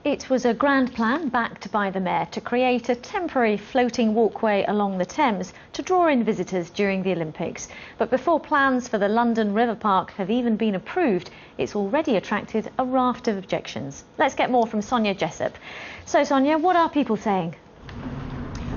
It was a grand plan backed by the Mayor to create a temporary floating walkway along the Thames to draw in visitors during the Olympics. But before plans for the London River Park have even been approved, it's already attracted a raft of objections. Let's get more from Sonia Jessup. So Sonia, what are people saying?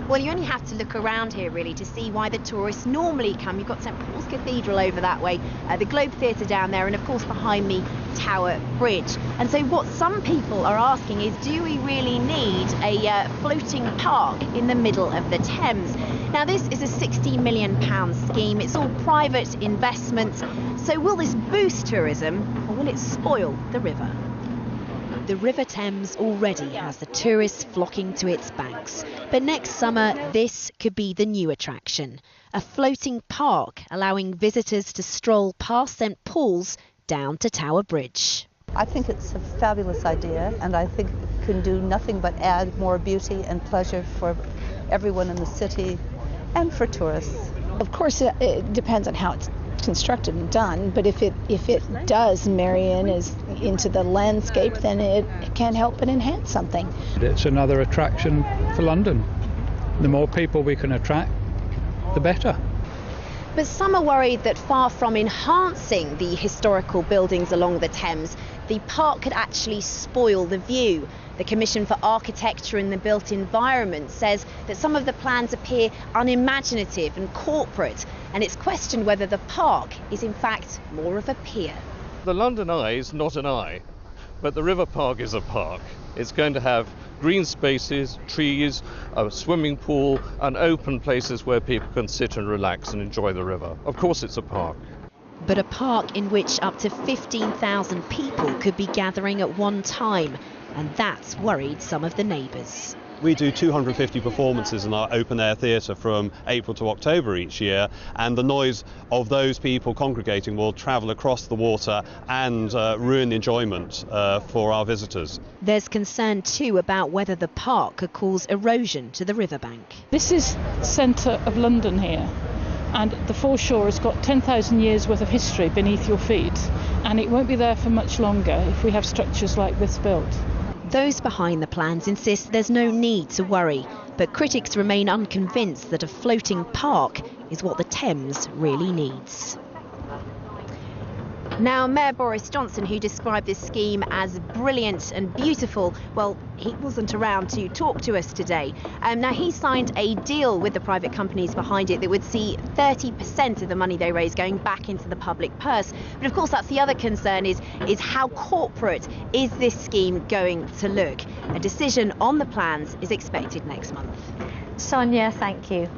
Well, you only have to look around here really to see why the tourists normally come. You've got St Paul's Cathedral over that way, the Globe Theatre down there, and of course behind me, Tower Bridge. And so what some people are asking is, do we really need a floating park in the middle of the Thames? Now this is a £60 million scheme. It's all private investment. So will this boost tourism or will it spoil the river? The River Thames already has the tourists flocking to its banks. But next summer, this could be the new attraction. A floating park allowing visitors to stroll past St Paul's down to Tower Bridge. I think it's a fabulous idea, and I think it can do nothing but add more beauty and pleasure for everyone in the city and for tourists. Of course, it depends on how it's constructed and done, but if it does marry into the landscape, then it can't help but enhance something. It's another attraction for London. The more people we can attract, the better. But some are worried that far from enhancing the historical buildings along the Thames, the park could actually spoil the view. The Commission for Architecture and the Built Environment says that some of the plans appear unimaginative and corporate, and it's questioned whether the park is in fact more of a pier. The London Eye is not an eye, but the River Park is a park. It's going to have green spaces, trees, a swimming pool and open places where people can sit and relax and enjoy the river. Of course it's a park. But a park in which up to 15,000 people could be gathering at one time, and that's worried some of the neighbours. We do 250 performances in our open-air theatre from April to October each year, and the noise of those people congregating will travel across the water and ruin the enjoyment for our visitors. There's concern too about whether the park could cause erosion to the riverbank. This is centre of London here, and the foreshore has got 10,000 years worth of history beneath your feet, and it won't be there for much longer if we have structures like this built. Those behind the plans insist there's no need to worry, but critics remain unconvinced that a floating park is what the Thames really needs. Now, Mayor Boris Johnson, who described this scheme as brilliant and beautiful, well, he wasn't around to talk to us today. Now, he signed a deal with the private companies behind it that would see 30% of the money they raise going back into the public purse. But of course, that's the other concern is how corporate is this scheme going to look? A decision on the plans is expected next month. Sonia, thank you.